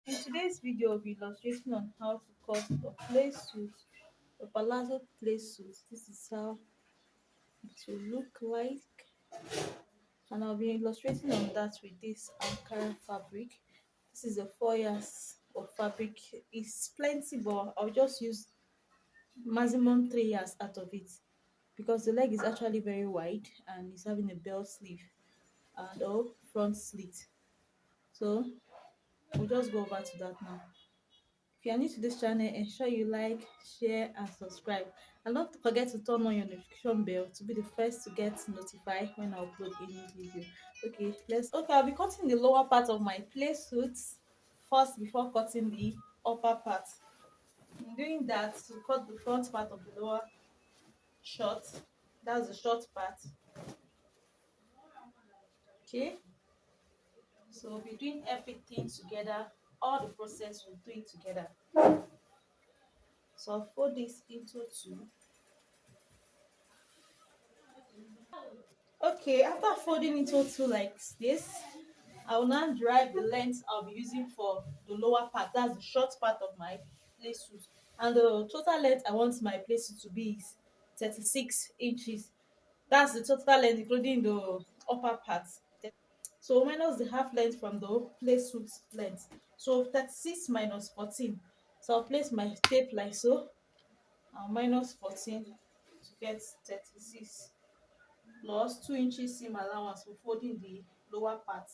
In today's video, I'll be illustrating on how to cut a play suit, a palazzo play suit. This is how it will look like, and I'll be illustrating on that with this Ankara fabric. This is a 4 years of fabric. It's plenty, but I'll just use maximum 3 years out of it because the leg is actually very wide and it's having a bell sleeve and a front slit. So we'll just go over to that now. If you are new to this channel, ensure you like, share, and subscribe. And don't forget to turn on your notification bell to be the first to get notified when I upload a new video. Okay, I'll be cutting the lower part of my play suit first before cutting the upper part. In doing that, to cut the front part of the lower short, that's the short part. Okay, so we'll be doing everything together, all the process we'll do it together. So I'll fold this into two. Okay, after folding into two like this, I will now derive the length I'll be using for the lower part. That's the short part of my play suit. And the total length I want my play suit to be is 36 inches. That's the total length including the upper part. So minus the half length from the play suit length. So 36 minus 14. So I'll place my tape like so. And minus 14 to get 36. Plus 2 inches seam allowance for folding the lower part.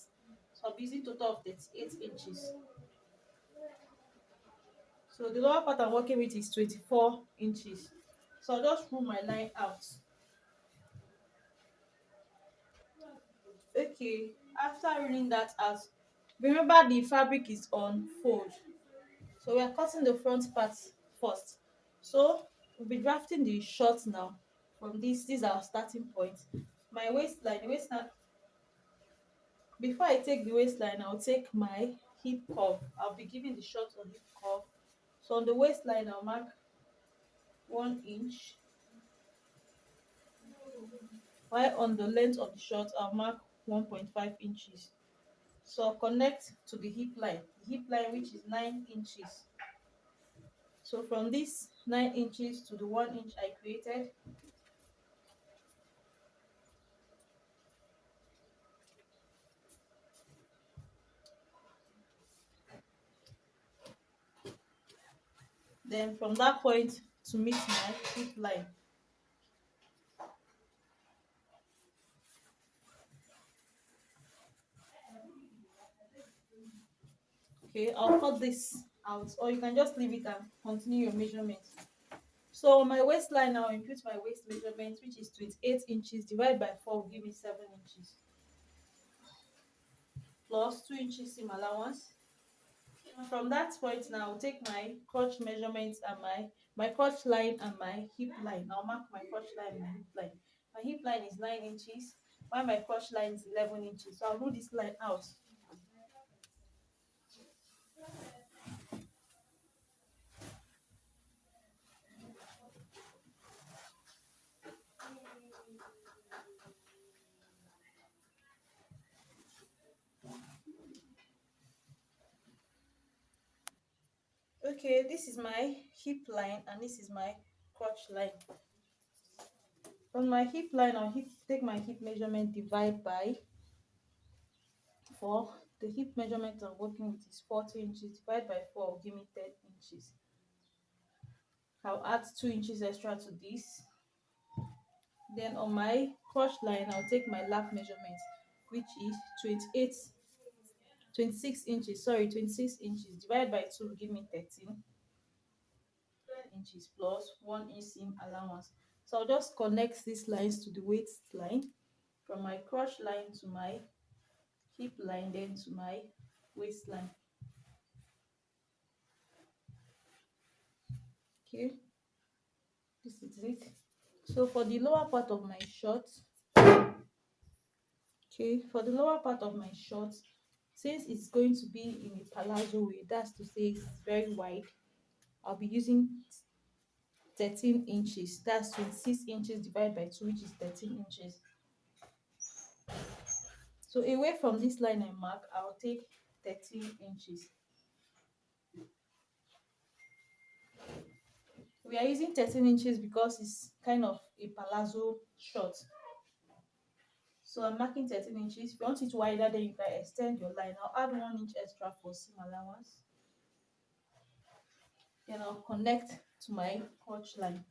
So I'm using total of 38 inches. So the lower part I'm working with is 24 inches. So I'll just rule my line out. Okay, after ruling that out, remember the fabric is on fold. So we are cutting the front part first. So we'll be drafting the short now. From this is our starting point. My waistline, the waistline. Before I take the waistline, I'll take my hip curve. I'll be giving the short on hip curve. So on the waistline, I'll mark 1 inch, while on the length of the short, I'll mark 1.5 inches. So I'll connect to the hip line which is 9 inches. So from this 9 inches to the 1 inch I created, then from that point to meet my hip line. Okay, I'll cut this out, or you can just leave it and continue your measurement. So on my waistline, I'll input my waist measurement, which is 28 inches, divided by 4 will give me 7 inches. Plus 2 inches seam allowance. From that point now, I'll take my crotch measurements and my crotch line and my hip line. I'll mark my crotch line and my hip line. My hip line is 9 inches, while my crotch line is 11 inches. So I'll rule this line out. Okay, this is my hip line and this is my crotch line. On my hip line, take my hip measurement, divide by 4. The hip measurement I'm working with is 40 inches. Divide by 4 will give me 10 inches. I'll add 2 inches extra to this. Then on my crotch line, I'll take my lap measurement, which is 26 inches. Sorry, 26 inches. Divided by 2 will give me 13 inches plus 1 inch seam allowance. So I'll just connect these lines to the waistline, from my crotch line to my hip line, then to my waistline. Okay, this is it. So for the lower part of my short, since it's going to be in a palazzo way, that's to say it's very wide, I'll be using 13 inches. That's 26 inches divided by 2, which is 13 inches. So away from this line I mark, I'll take 13 inches. We are using 13 inches because it's kind of a palazzo short. So I'm marking 13 inches. If you want it wider, then you can extend your line. I'll add 1 inch extra for seam allowance. Then I'll connect to my crotch line.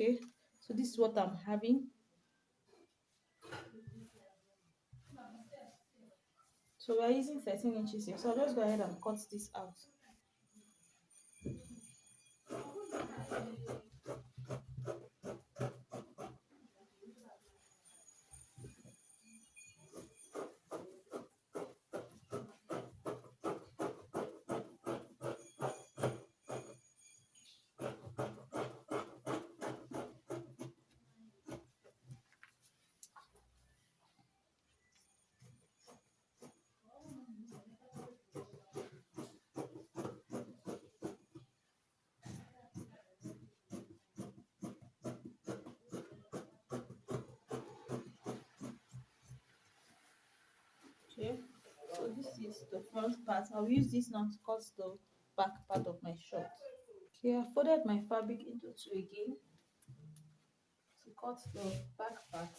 Okay, so this is what I'm having. So we're using 13 inches here. So I'll just go ahead and cut this out. Okay, so this is the front part. I'll use this now to cut the back part of my shirt. Okay, I folded my fabric into two again to cut the back part.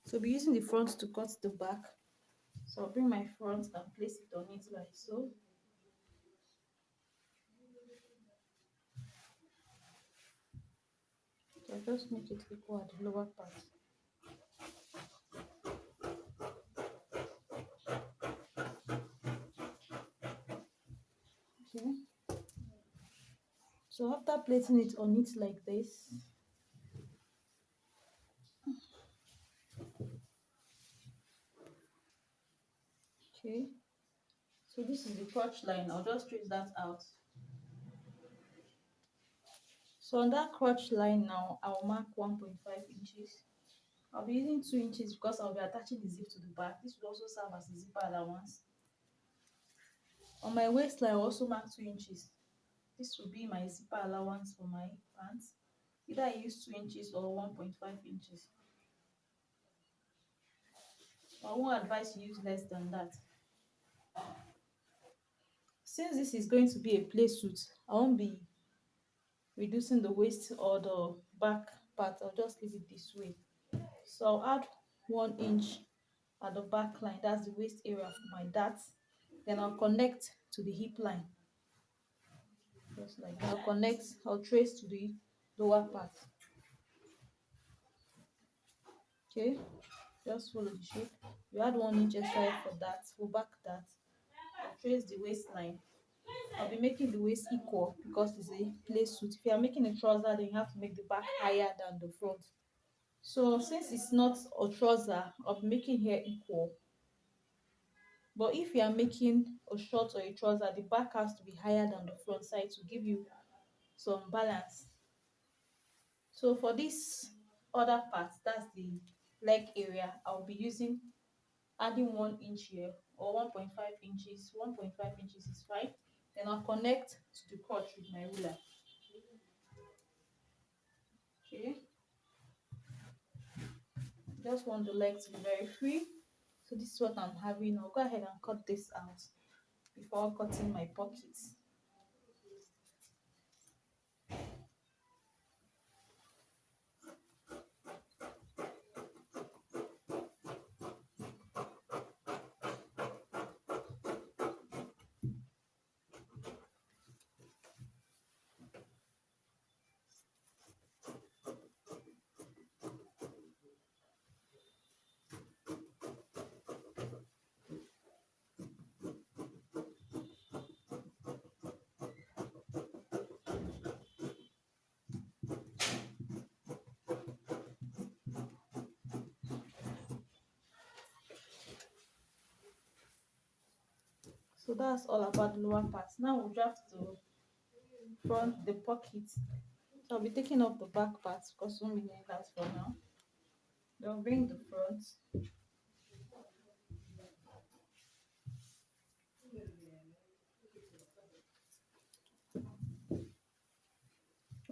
So I'll be using the front to cut the back. So I'll bring my front and place it on it like so. So I'll just make it equal at the lower part. Okay. So after placing it on it like this, okay. So this is the crotch line. I'll just trace that out. So on that crotch line now, I'll mark 1.5 inches. I'll be using 2 inches because I'll be attaching the zip to the back. This will also serve as a zipper allowance. On my waistline, I'll also mark 2 inches. This will be my zipper allowance for my pants. Either I use 2 inches or 1.5 inches. I won't advise you use less than that. Since this is going to be a play suit, I won't be reducing the waist or the back part. I'll just leave it this way. So I'll add 1 inch at the back line. That's the waist area for my dart. Then I'll connect to the hip line. Just like that. I'll connect, I'll trace to the lower part. Okay, just follow the shape. You add 1 inch extra for that, for back dart. I'll trace the waistline. I'll be making the waist equal because it's a play suit. If you are making a trouser, then you have to make the back higher than the front. So since it's not a trouser, I'll be making here equal. But if you are making a short or a trouser, the back has to be higher than the front side to give you some balance. So for this other part, that's the leg area, I'll be using adding 1 inch here or 1.5 inches. 1.5 inches is fine. Then I'll connect to the crotch with my ruler. Okay, just want the leg to be very free. So this is what I'm having. I'll go ahead and cut this out before cutting my pockets. So that's all about the lower part. Now we'll draft the front, the pocket. So I'll be taking off the back part because we won't be needing that for now. Then bring the front.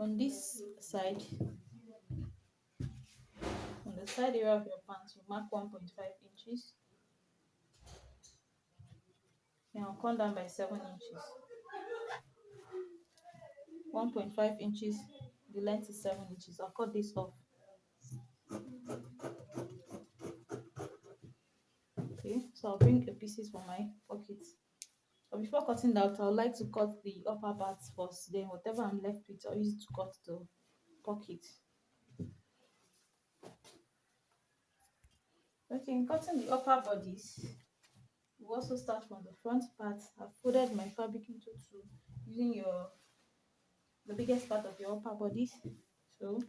On this side, on the side area of your pants, you mark 1.5 inches. Then I'll come down by 7 inches. 1.5 inches, the length is 7 inches. I'll cut this off. Okay, so I'll bring the pieces for my pocket. But before cutting that, I would like to cut the upper parts first. Then whatever I'm left with, I'll use it to cut the pocket. Okay, in cutting the upper bodies, we also start from the front part. I've folded my fabric into two using the biggest part of your upper bodies. So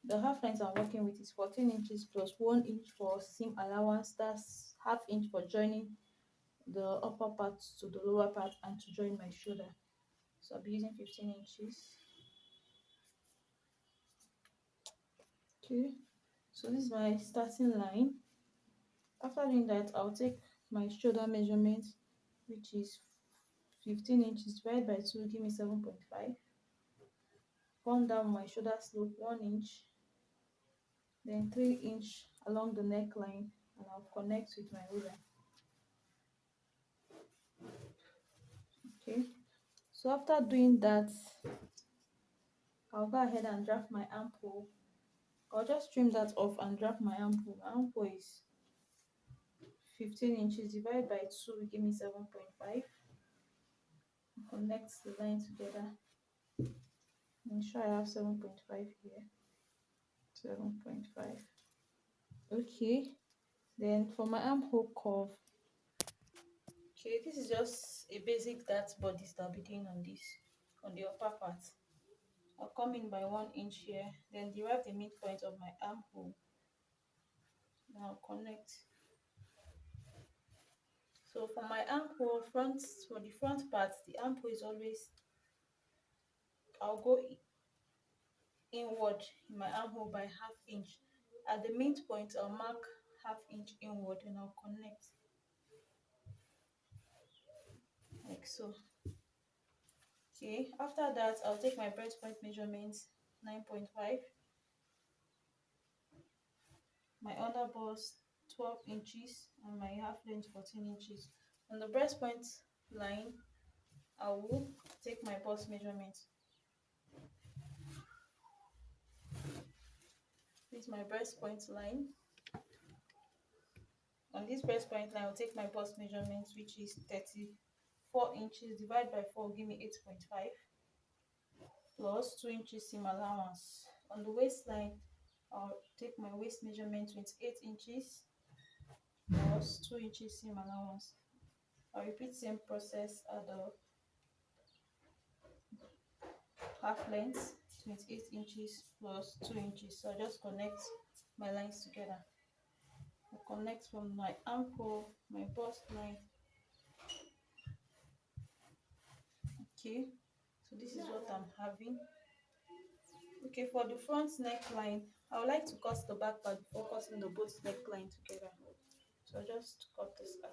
the half length I'm working with is 14 inches plus 1 inch for seam allowance. That's half inch for joining the upper part to the lower part and to join my shoulder. So I'll be using 15 inches. Okay, so this is my starting line. After doing that, I'll take my shoulder measurement, which is 15 inches divided by 2, give me 7.5. Come down my shoulder slope 1 inch, then 3 inch along the neckline, and I'll connect with my ruler. Okay, so after doing that, I'll go ahead and draft my armhole. I'll just trim that off and draft my armhole. My armhole is 15 inches divided by 2 will give me 7.5. Connect the line together. Ensure I have 7.5 here. 7.5. Okay, then for my armhole curve, okay, this is just a basic dart bodice that I'll be doing on this, on the upper part. I'll come in by 1 inch here, then derive the midpoint of my armhole. Now connect. So for my armhole front, for the front part, the armhole is always, I'll go inward in my armhole by half inch. At the midpoint, I'll mark half inch inward and I'll connect like so. Okay, after that, I'll take my breastpoint measurement 9.5, my underbust 12 inches, and my half length 14 inches. On the breastpoint line, I will take my bust measurement. This is my breastpoint line. On this breastpoint line, I'll take my bust measurement, which is 34 inches divided by 4 give me 8.5 plus 2 inches seam allowance. On the waistline, I'll take my waist measurement 28 inches plus 2 inches seam allowance. I'll repeat same process at the half length 28 inches plus 2 inches. So I just connect my lines together. I connect from my armhole, my bust line. Okay, so this is what I'm having. Okay, for the front neckline, I would like to cut the back part before cutting the both neckline together. So I'll just cut this out.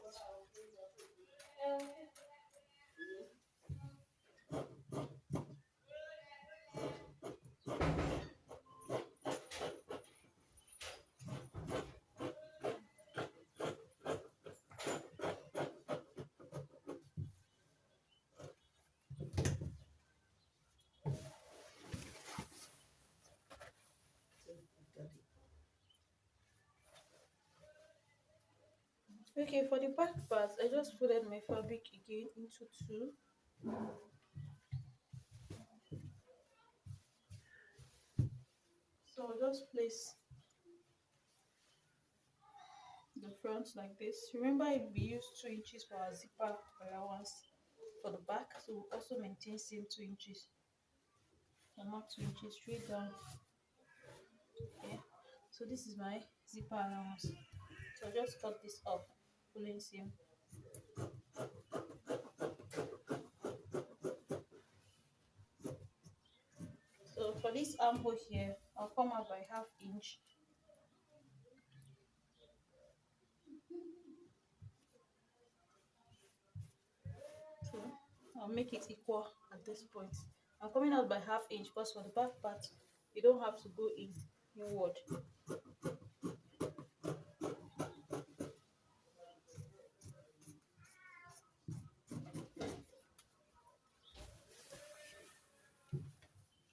Okay, for the back part, I just folded my fabric again into two. So I'll just place the front like this. Remember, we use 2 inches for our zipper allowance for the back, so we'll also maintain same 2 inches. I mark 2 inches straight down. Okay, so this is my zipper allowance. So I'll just cut this off, pulling seam. So for this armhole here, I'll come out by half inch. So I'll make it equal at this point. I'm coming out by half inch because for the back part, you don't have to go inward.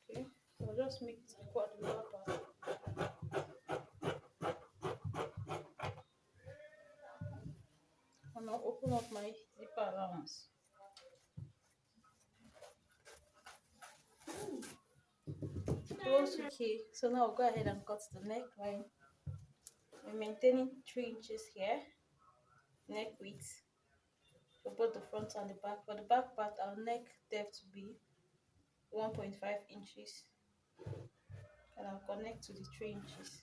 Okay, so I'll just make it equal to the lower part. And I'll open up my zipper allowance. Okay, so now I'll go ahead and cut the neckline. We're maintaining 3 inches here, neck width for both the front and the back. For the back part, our neck depth to be 1.5 inches, and I'll connect to the 3 inches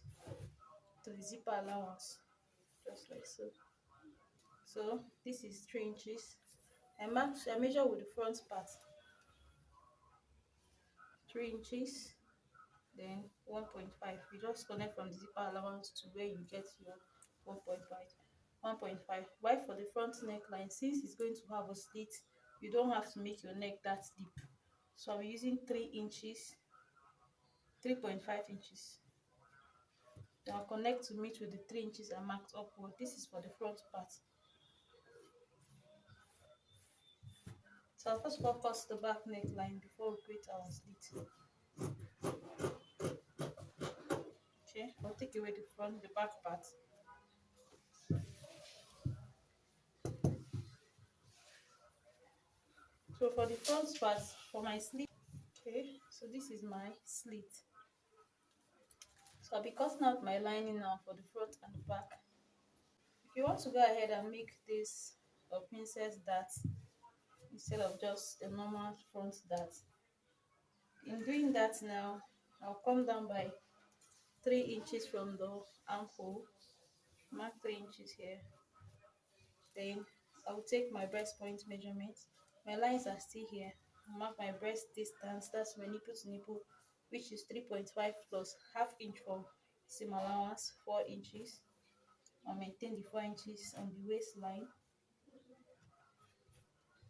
to the zipper allowance, just like so. So this is 3 inches. I measure with the front part 3 inches, then 1.5. You just connect from the zipper allowance to where you get your 1.5. 1.5. Why for the front neckline? Since it's going to have a slit, you don't have to make your neck that deep. So I'm using 3 inches, 3.5 inches. Then I'll connect to meet with the 3 inches I marked upward. This is for the front part. So I'll first of all cut the back neckline before we create our slit. Okay, I'll take away the back part. So for the front part, for my slit, okay, so this is my slit. So I'll be cutting out my lining now for the front and the back. If you want to go ahead and make this a princess dart instead of just a normal front dart, in doing that now, I'll come down by 3 inches from the armhole, mark 3 inches here. Then I'll take my breast point measurement. My lines are still here. I'll mark my breast distance, that's my nipple to nipple, which is 3.5 plus half inch for seam allowance, 4 inches. I'll maintain the 4 inches on the waistline.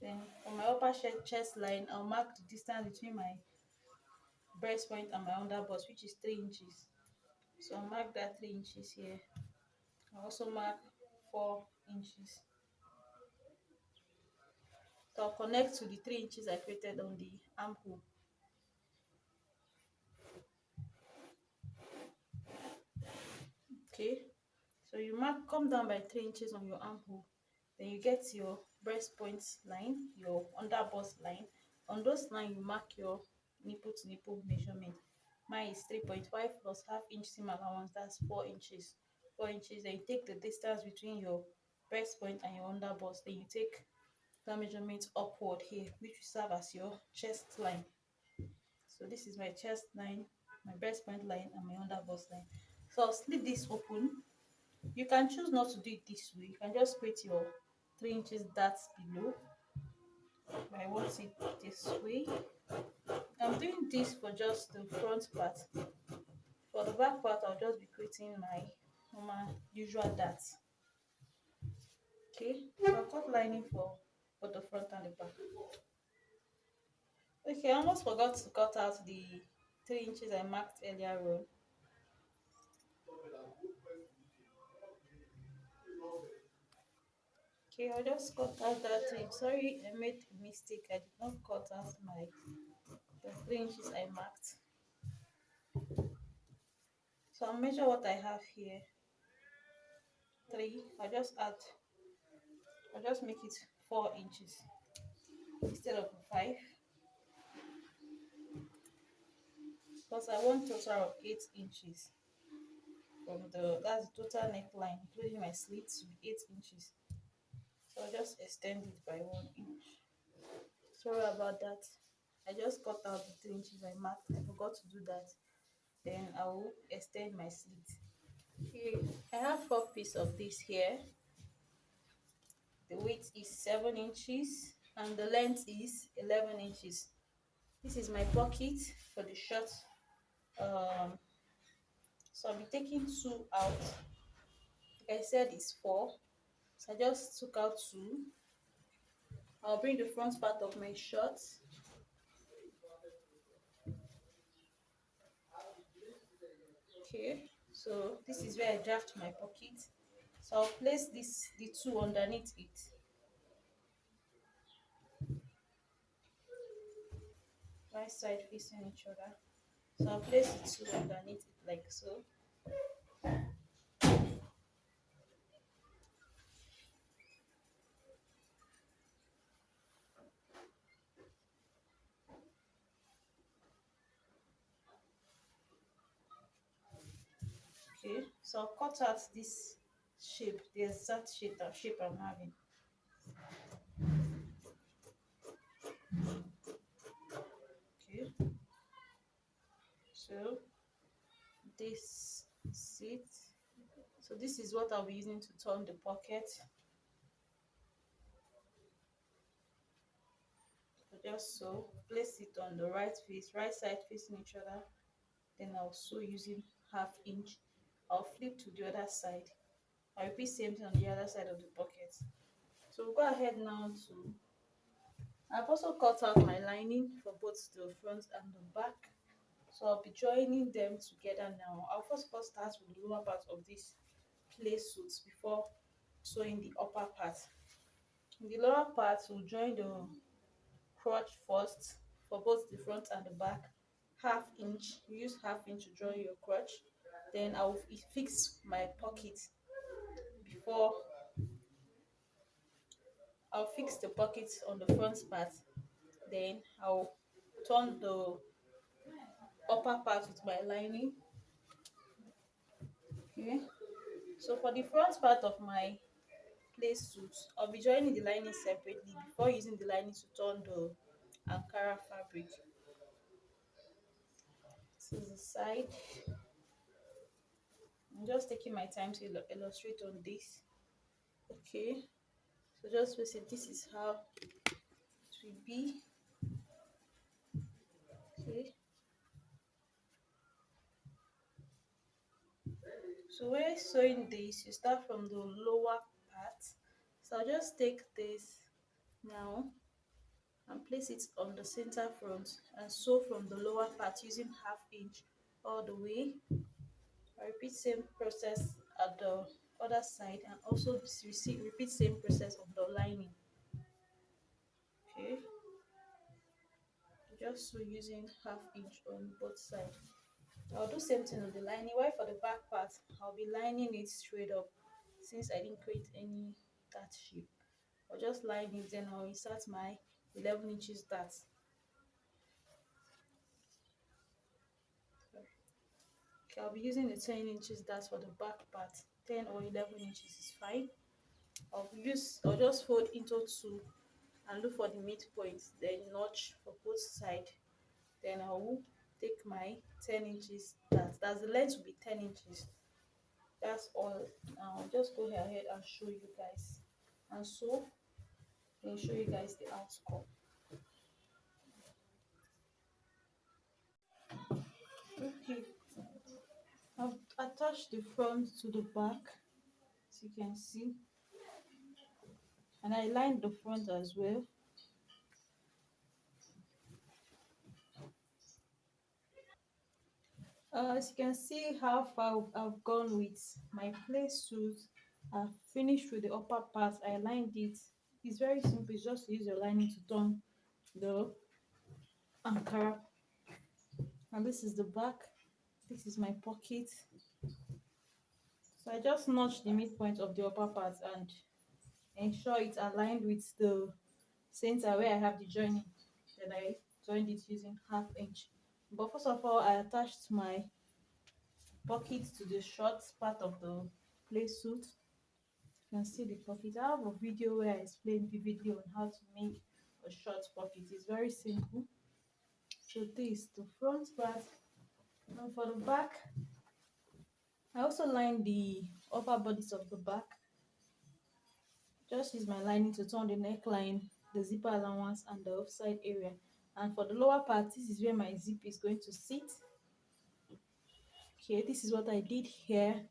Then for my upper chest line, I'll mark the distance between my breast point and my underbust, which is 3 inches. So I'll mark that 3 inches here. I'll also mark 4 inches. So I'll connect to the 3 inches I created on the armhole. Okay, so you come down by 3 inches on your armhole. Then you get your breast point line, your underbust line. On those lines, you mark your nipple to nipple measurement. Mine is 3.5 plus half inch seam allowance, that's 4 inches. 4 inches, then you take the distance between your breast point and your underbust. Then you take that measurement upward here, which will serve as your chest line. So this is my chest line, my breast point line, and my underbust line. So I'll slit this open. You can choose not to do it this way. You can just create your 3 inches dart below. But I want it this way. I'm doing this for just the front part. For the back part, I'll just be creating my normal usual dart. Okay, so I'll cut lining for both the front and the back. Okay, I almost forgot to cut out the 3 inches I marked earlier on. Okay, I'll just cut out that 3 inch. Sorry, I made a mistake. I did not cut out the 3 inches I marked. So I'll measure what I have here. 3. I'll just make it 4 inches instead of 5. Because I want total of 8 inches. That's the total neckline, including my slits, to be 8 inches. So I'll just extend it by 1 inch. Sorry about that. I just cut out the 3 inches I marked. I forgot to do that. Then I will extend my slit. Okay, I have 4 pieces of this here. The width is 7 inches and the length is 11 inches. This is my pocket for the shirt. So I'll be taking 2 out. Like I said, it's 4. So I just took out 2. I'll bring the front part of my shirt. Okay, so this is where I draft my pocket. So I'll place the two underneath it, right side facing each other. So I'll place the two underneath it like so. Okay, so I'll cut out this shape, the exact shape I'm having. Okay, so this is it. So this is what I'll be using to turn the pocket. So just so place it on the right side facing each other. Then I'll sew using half inch. I'll flip to the other side. I'll repeat same thing on the other side of the pocket. So we'll go ahead now to. I've also cut out my lining for both the front and the back. So I'll be joining them together now. I'll first of all start with the lower part of this play suit before sewing the upper part. In the lower part, we'll join the crotch first for both the front and the back. Half inch, you use half inch to join your crotch. Then I'll fix my pocket before I'll fix the pocket on the front part. Then I'll turn the upper part with my lining. Okay. So for the front part of my play suit, I'll be joining the lining separately before using the lining to turn the Ankara fabric. This is the side. I'm just taking my time to illustrate on this. Okay. So just visit. This is how it will be. Okay. So when you're sewing this, you start from the lower part. So I'll just take this now and place it on the center front and sew from the lower part using half inch all the way. I repeat same process at the other side and also repeat same process on the lining. Okay, just so using half inch on both sides. I'll do same thing on the lining. While for the back part, I'll be lining it straight up since I didn't create any dart shape. I'll just line it, then I'll insert my 11 inches dart. Okay, I'll be using the 10 inches dart for the back part. 10 or 11 inches is fine. I'll just fold into two and look for the midpoint, then notch for both sides. Then I will take my 10 inches, that's the length will be 10 inches. That's all. I'll just go ahead and show you guys, and so then show you guys the outcome. Okay, I've attached the front to the back, as you can see, and I lined the front as well. As you can see how far I've gone with my play suit. I've finished with the upper part. I lined it. It's very simple. It's just to use your lining to turn the Ankara. And this is the back. This is my pocket. So I just notched the midpoint of the upper part and ensure it's aligned with the center where I have the joining. Then I joined it using half inch. But first of all, I attached my pocket to the short part of the play suit. You can see the pocket. I have a video where I explain vividly on how to make a short pocket. It's very simple. So this the front part. And for the back, I also lined the upper bodice of the back. Just use my lining to turn the neckline, the zipper allowance, and the offside area. And for the lower part, this is where my zip is going to sit. Okay, this is what I did here.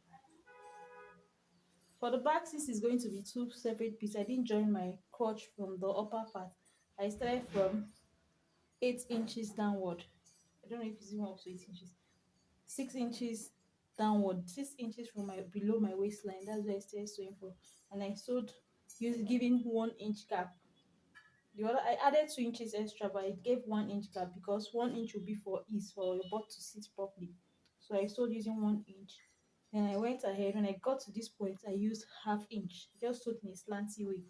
For the back, this is going to be two separate pieces. I didn't join my crotch from the upper part. I started from 8 inches downward. I don't know if it's even up to 8 inches. 6 inches downward, 6 inches from my below my waistline. That's where I started sewing for, and I sewed giving 1 inch gap. The other I added 2 inches extra, but it gave 1 inch gap because 1 inch will be for ease for your butt to sit properly. So I sewed using 1 inch. Then I went ahead. When I got to this point, I used half inch, just sewed in a slanty way.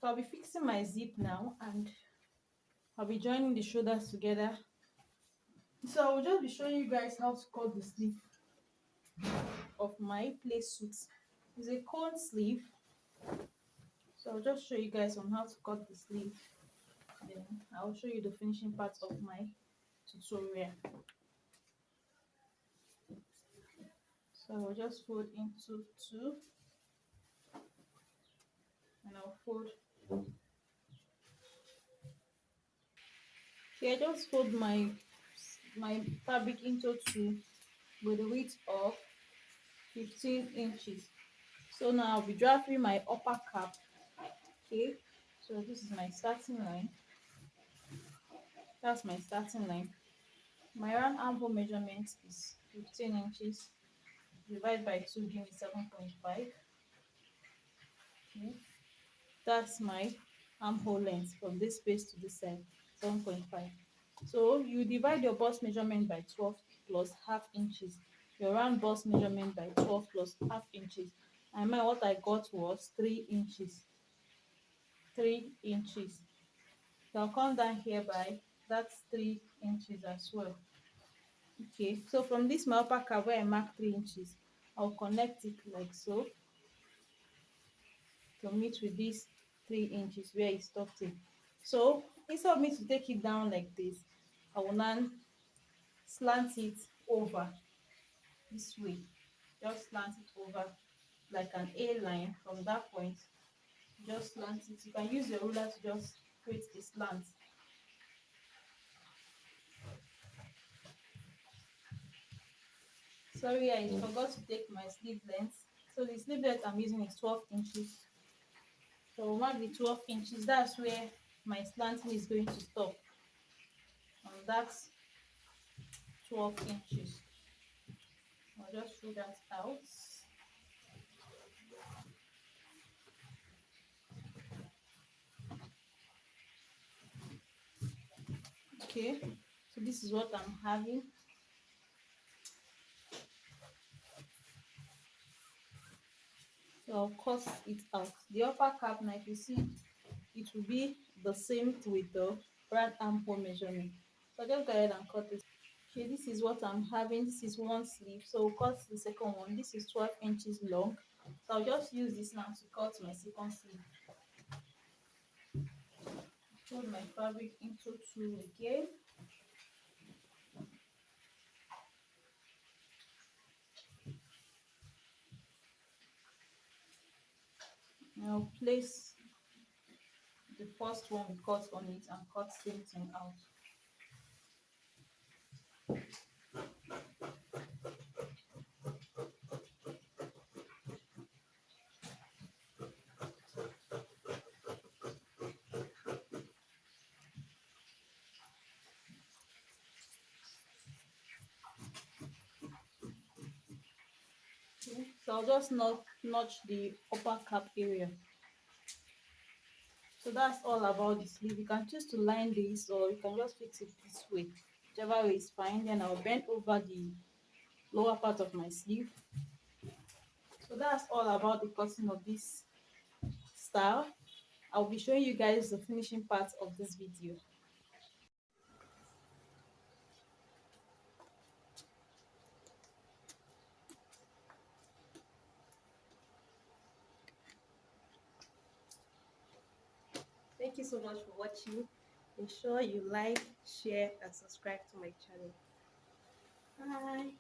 So I'll be fixing my zip now, and I'll be joining the shoulders together. So I will just be showing you guys how to cut the sleeve of my play suit. It's a cone sleeve, so I'll just show you guys on how to cut the sleeve. Then I'll show you the finishing part of my tutorial. So I'll just fold into two, and I'll fold. Okay, I just fold my fabric into two with a width of 15 inches. So now I'll be drafting my upper cap. Okay, so this is my starting line. That's my starting line. My round armhole measurement is 15 inches. Divide by 2, give me 7.5. Okay. That's my armhole length from this space to this side, 7.5. So you divide your bust measurement by 12 plus half inches. Your round bust measurement by 12 plus half inches. And what I got was 3 inches. 3 inches. So I'll come down here by that's 3 inches as well. Okay, so from this my upper cap where I mark 3 inches, I'll connect it like so to meet with this 3 inches where it stopped it. So instead of me to take it down like this, I will now slant it over this way. Just slant it over like an A line from that point. Just slant it. You can use your ruler to just create a slant. Sorry, I forgot to take my sleeve length. So the sleeve length I'm using is 12 inches. So we'll mark the 12 inches. That's where my slanting is going to stop. And that's 12 inches. I'll just throw that out. Okay, so this is what I'm having. So I'll cut it out. The upper cap, now if you see, it will be the same with the round armhole measurement. So I'll just go ahead and cut this. Okay, this is what I'm having. This is one sleeve. So we'll cut the second one. This is 12 inches long. So I'll just use this now to cut my second sleeve. Fold my fabric into two again. I'll place the first one we cut on it and cut same thing out. Okay, so I'll just notch the upper cap area. So that's all about the sleeve. You can choose to line this or you can just fix it this way. Whichever way is fine. Then I'll bend over the lower part of my sleeve. So that's all about the cutting of this style. I'll be showing you guys the finishing part of this video. Thank you so much for watching. Ensure you like, share, and subscribe to my channel. Bye.